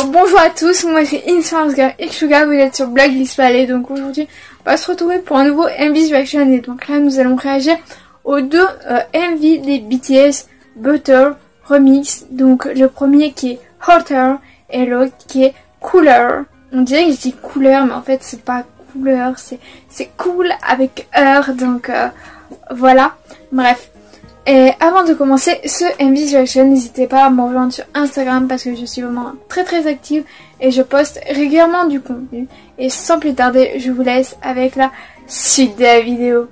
Bonjour à tous, moi c'est Influencer Xsuga, vous êtes sur Blacklist Valley. Donc aujourd'hui on va se retrouver pour un nouveau MV Reaction. Et donc là nous allons réagir aux deux MV des BTS Butter Remix. Donc le premier qui est Hotter et l'autre qui est Cooler. On dirait que je dis couleur mais en fait c'est pas couleur, c'est cool avec heure. Donc voilà, bref. Et avant de commencer ce MV Reaction, n'hésitez pas à me rejoindre sur Instagram parce que je suis vraiment très active et je poste régulièrement du contenu. Et sans plus tarder, je vous laisse avec la suite de la vidéo.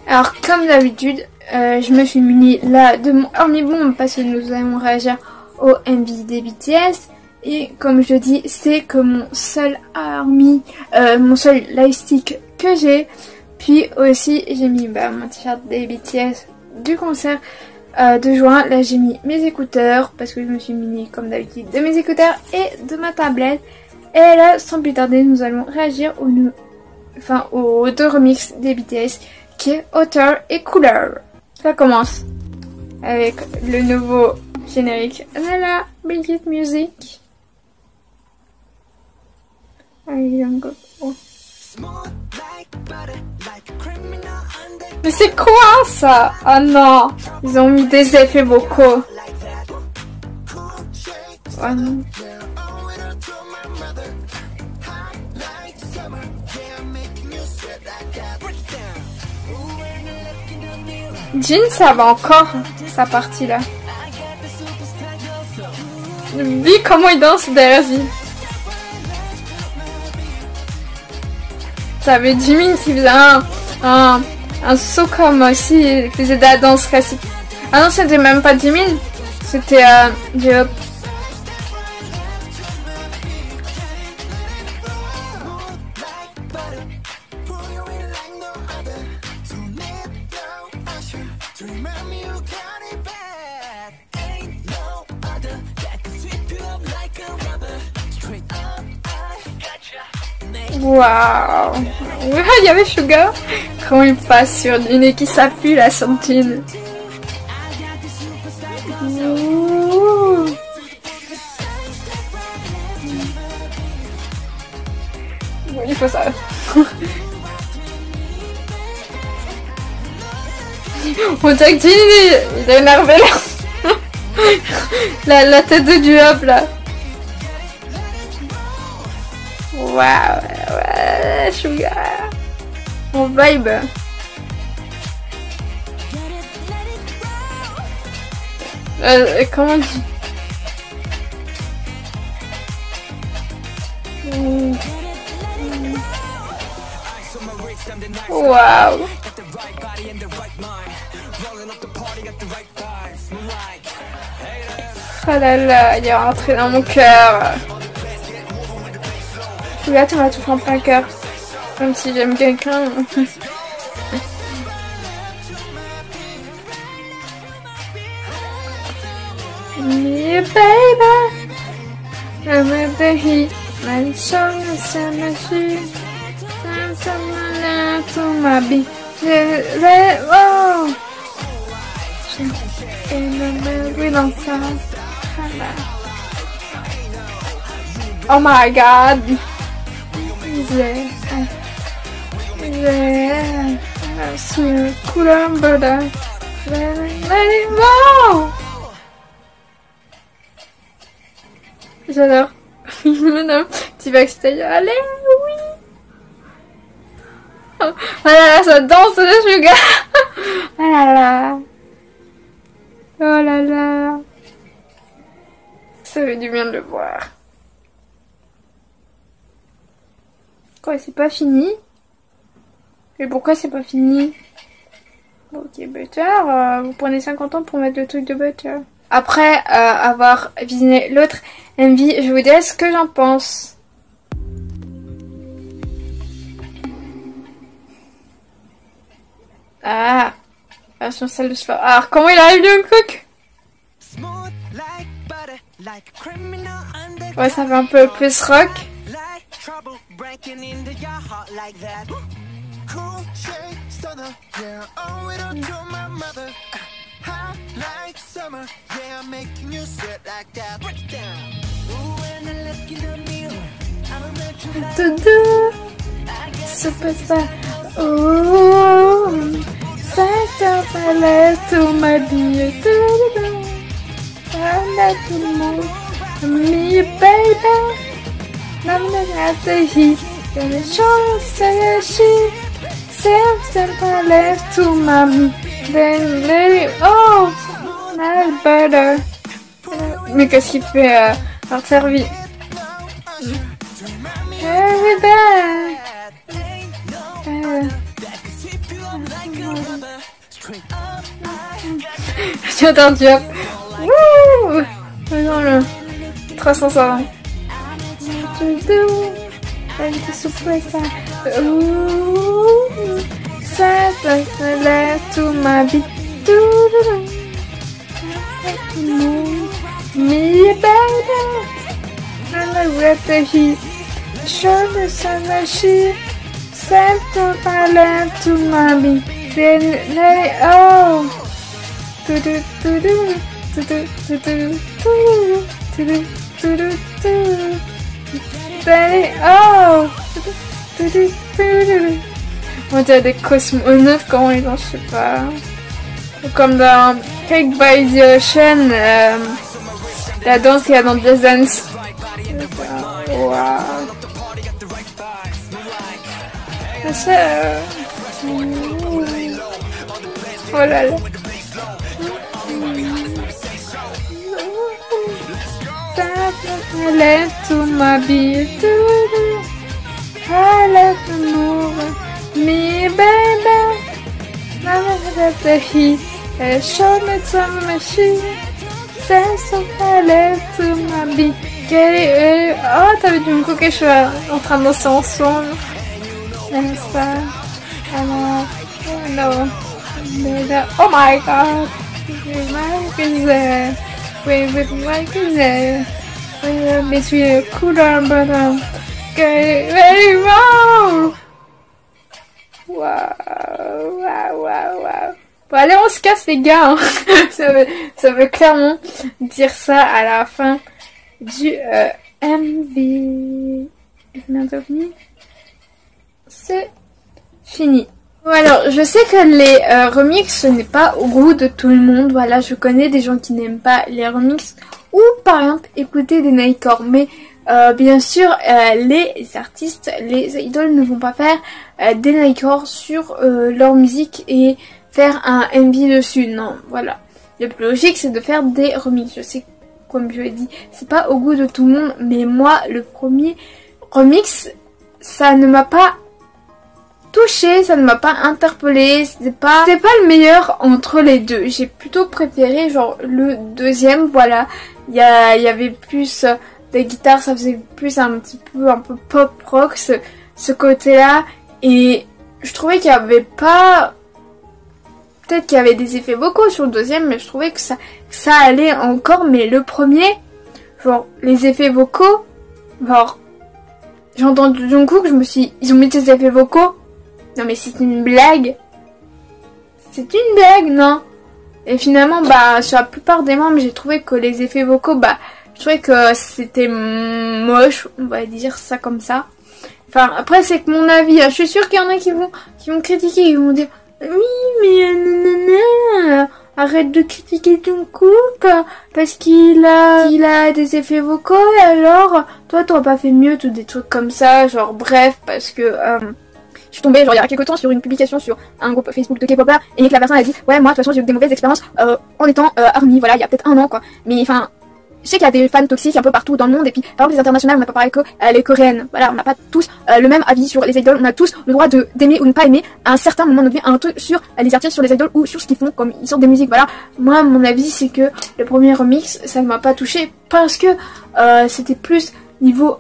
Alors comme d'habitude, je me suis munie là de mon Army Bomb parce que nous allons réagir au MV des BTS. Et comme je dis, c'est que mon seul mon seul lightstick que j'ai. Puis aussi j'ai mis mon t-shirt des BTS du concert de juin. Là j'ai mis mes écouteurs parce que je me suis munie comme d'habitude de mes écouteurs et de ma tablette. Et là sans plus tarder nous allons réagir aux deux remixes des BTS qui est Hotter et Cooler. Ça commence avec le nouveau générique de la Brigitte Music. Oh. Mais c'est quoi ça? Oh non, ils ont mis des effets vocaux. Oh non. Jin, ça va encore, sa partie là. Vu comment il danse derrière lui. Ça avait Jimin qui faisait un saut comme si il faisait de la danse classique. Ah non, c'était même pas Jimin, c'était J-Hope. Waouh! Il y avait Suga. Comment il passe sur une et qui s'appuie là sur une. Il faut ça. On dirait que il est énervé là. la tête de J-Hope là. Waouh, ouais, Suga. Mon vibe. Comment on dit? Waouh. Oh là là, il est rentré dans mon cœur. Là, tu m'as tout fait en plein cœur. Comme si j'aime quelqu'un. Me baby, I'm a baby. My song is a machine. I'm to my beat. Oh, oh my God. J'adore. Petit backstage. Allez, oui. Oh là là, ça danse le Suga. Oh là là. Oh là là. Ça fait du bien de le voir. Quoi, c'est pas fini? Et pourquoi c'est pas fini? Ok, Butter, vous prenez 50 ans pour mettre le truc de Butter. Après avoir visionné l'autre MV, je vous dirai ce que j'en pense. Ah, version salle de sport. Alors, comment il arrive le cook? Ouais, ça fait un peu plus rock. Doudou, superstar. Oh, ça te fallait tout m'habiller. Doudou, voilà tout le monde. Me baby, I'm not the heat. And the show say she says fallait tout m'habiller. Then let it, oh, not better. Mais qu'est-ce qu'il fait par servi? J'adore Diop. Wouh, dans le 350. Ça te fallait tout ma vie. Me baby, I'm with the heat. Show the sun that she said to fallait tout ma vie. Then let it oh. Do do do do do do do do do do do do do. Let it oh. Do do do do. On dirait des cosmonautes comment ils ont, je sais pas. Comme dans Cake by the Ocean, la danse qu'il y a dans Just Dance. Waouh. Oh là là. Elle tout m'habille, elle l'amour, me baby, I'm the heat, elle show me some machine, c'est son palais tout m'habille. Oh, t'avais dû me coquer, je suis en train de danser ensemble. Comme ça. Alors, no. Oh my god. With Mike is there. With Mike is there. Between a cooler bottom. Very wrong. Wow. Bon, allez, on se casse, les gars. Hein. ça veut clairement dire ça à la fin du MV. C'est fini. Bon, alors, je sais que les remixes, ce n'est pas au goût de tout le monde. Voilà, je connais des gens qui n'aiment pas les remixes. Ou, par exemple, écouter des Nightcore. Mais, bien sûr, les artistes, les idoles ne vont pas faire des Nightcore sur leur musique et faire un MV dessus. Non, voilà. Le plus logique, c'est de faire des remixes. Je sais, comme je l'ai dit, c'est pas au goût de tout le monde. Mais moi, le premier remix, ça ne m'a pas touché, ça ne m'a pas interpellé, c'était pas le meilleur entre les deux. J'ai plutôt préféré genre le deuxième, voilà. Il y avait plus des guitares, ça faisait plus un peu pop rock ce côté-là, et je trouvais qu'il y avait pas, peut-être qu'il y avait des effets vocaux sur le deuxième, mais je trouvais que ça allait encore. Mais le premier, genre les effets vocaux, genre j'ai entendu Jungkook, ils ont mis des effets vocaux. Non mais c'est une blague. C'est une blague, non? Et finalement, bah, sur la plupart des membres, j'ai trouvé que les effets vocaux, bah, je trouvais que c'était moche, on va dire ça comme ça. Enfin, après, c'est que mon avis. Je suis sûre qu'il y en a qui vont critiquer, ils vont dire, oui, mais nanana, arrête de critiquer Jungkook parce qu'il a des effets vocaux, et alors, toi, t'aurais pas fait mieux, tout des trucs comme ça, genre, bref, parce que, je suis tombée genre il y a quelques temps sur une publication sur un groupe Facebook de K-popers, et que la personne a dit ouais, moi de toute façon j'ai eu des mauvaises expériences en étant ARMY, voilà, il y a peut-être un an quoi. Mais enfin, je sais qu'il y a des fans toxiques un peu partout dans le monde, et puis par exemple les internationales, on n'a pas parlé que les coréennes, voilà, on n'a pas tous le même avis sur les idoles, on a tous le droit d'aimer ou ne pas aimer à un certain moment de notre vie un truc sur les artistes, sur les idoles ou sur ce qu'ils font, comme ils sortent des musiques, voilà. Moi mon avis c'est que le premier remix ça ne m'a pas touché parce que c'était plus niveau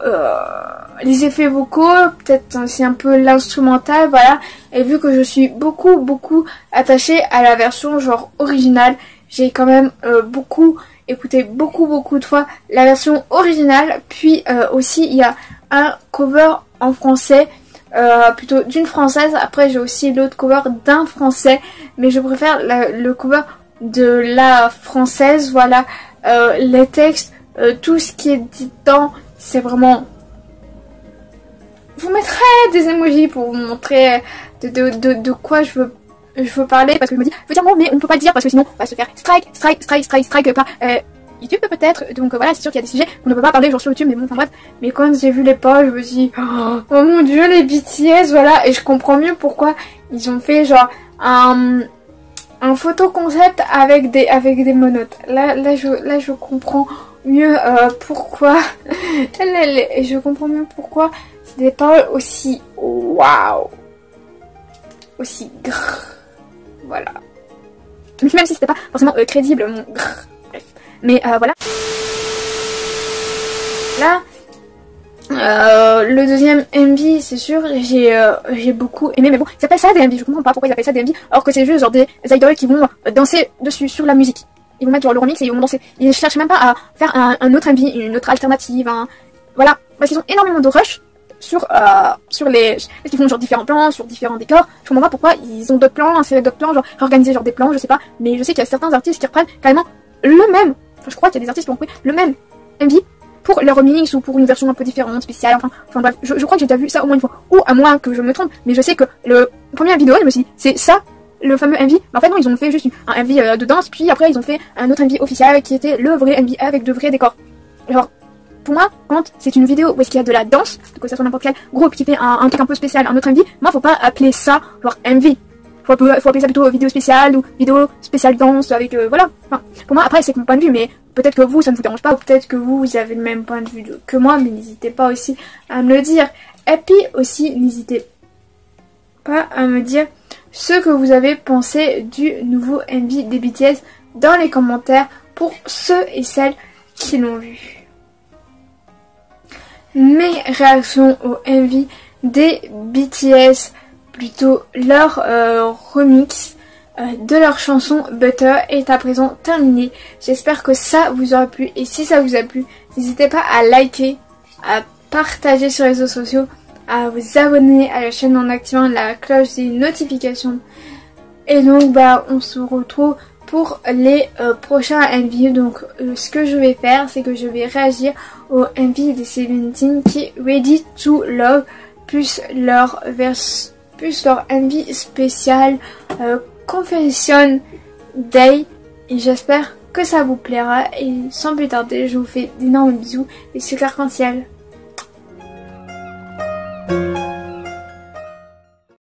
les effets vocaux, peut-être aussi un peu l'instrumental, voilà. Et vu que je suis beaucoup attachée à la version genre originale, j'ai quand même écouté beaucoup de fois la version originale. Puis aussi il y a un cover en français, plutôt d'une française. Après j'ai aussi l'autre cover d'un français, mais je préfère le cover de la française, voilà. Les textes tout ce qui est dit dedans, c'est vraiment... Je vous mettrai des emojis pour vous montrer de quoi je veux parler, parce que je me dis, je veux dire bon, mais on peut pas le dire parce que sinon on va se faire strike par YouTube peut-être. Donc voilà, c'est sûr qu'il y a des sujets qu'on ne peut pas parler genre sur YouTube, mais bon, enfin bref. Mais quand j'ai vu les posts, je me suis dit, oh mon dieu, les BTS, voilà. Et je comprends mieux pourquoi ils ont fait genre un photo concept avec des monotes. Là je comprends mieux pourquoi. Je comprends mieux pourquoi c'est des paroles aussi waouh, aussi grrr. Voilà. Même si c'était pas forcément crédible, mon grrr. Bref. Mais voilà. Là, le deuxième MV, c'est sûr, j'ai beaucoup aimé, mais bon, ils appellent ça des MV, je comprends pas pourquoi ils appellent ça des MV, alors que c'est juste genre des idoles qui vont danser dessus, sur la musique. Ils vont mettre genre le remix et ils vont danser. Ils cherchent même pas à faire un autre MV, une autre alternative, voilà. Parce qu'ils ont énormément de rush sur les... Parce qu'ils font genre différents plans, sur différents décors. Je comprends pas pourquoi ils ont d'autres plans, insérer d'autres plans, genre organiser genre des plans, je sais pas. Mais je sais qu'il y a certains artistes qui reprennent carrément le même. Enfin, je crois qu'il y a des artistes qui ont pris le même MV pour leur remix ou pour une version un peu différente, spéciale, enfin bref, je crois que j'ai déjà vu ça au moins une fois, ou à moins que je me trompe, mais je sais que le premier vidéo, je me suis dit, c'est ça, le fameux MV, mais en fait non, ils ont fait juste un MV de danse, puis après ils ont fait un autre MV officiel qui était le vrai MV avec de vrais décors. Genre, pour moi, quand c'est une vidéo où est-ce qu'il y a de la danse, que ça soit n'importe quel groupe qui fait un truc un peu spécial, un autre MV, moi faut pas appeler ça genre MV. Faut appeler ça plutôt vidéo spéciale ou vidéo spéciale danse avec voilà. Enfin, pour moi après c'est mon point de vue, mais peut-être que vous ça ne vous dérange pas ou peut-être que vous avez le même point de vue que moi, mais n'hésitez pas aussi à me le dire. Et puis aussi n'hésitez pas à me dire ce que vous avez pensé du nouveau MV des BTS dans les commentaires pour ceux et celles qui l'ont vu. Mes réactions au MV des BTS, plutôt leur remix de leur chanson Butter est à présent terminée. J'espère que ça vous aura plu et si ça vous a plu, n'hésitez pas à liker, à partager sur les réseaux sociaux, à vous abonner à la chaîne en activant la cloche des notifications. Et donc bah on se retrouve pour les prochains MV. Donc ce que je vais faire, c'est que je vais réagir au MV des Seventeen qui est Ready to Love plus leur MV spécial Confession Day, et j'espère que ça vous plaira et sans plus tarder je vous fais d'énormes bisous et c'est l'arc-en-ciel.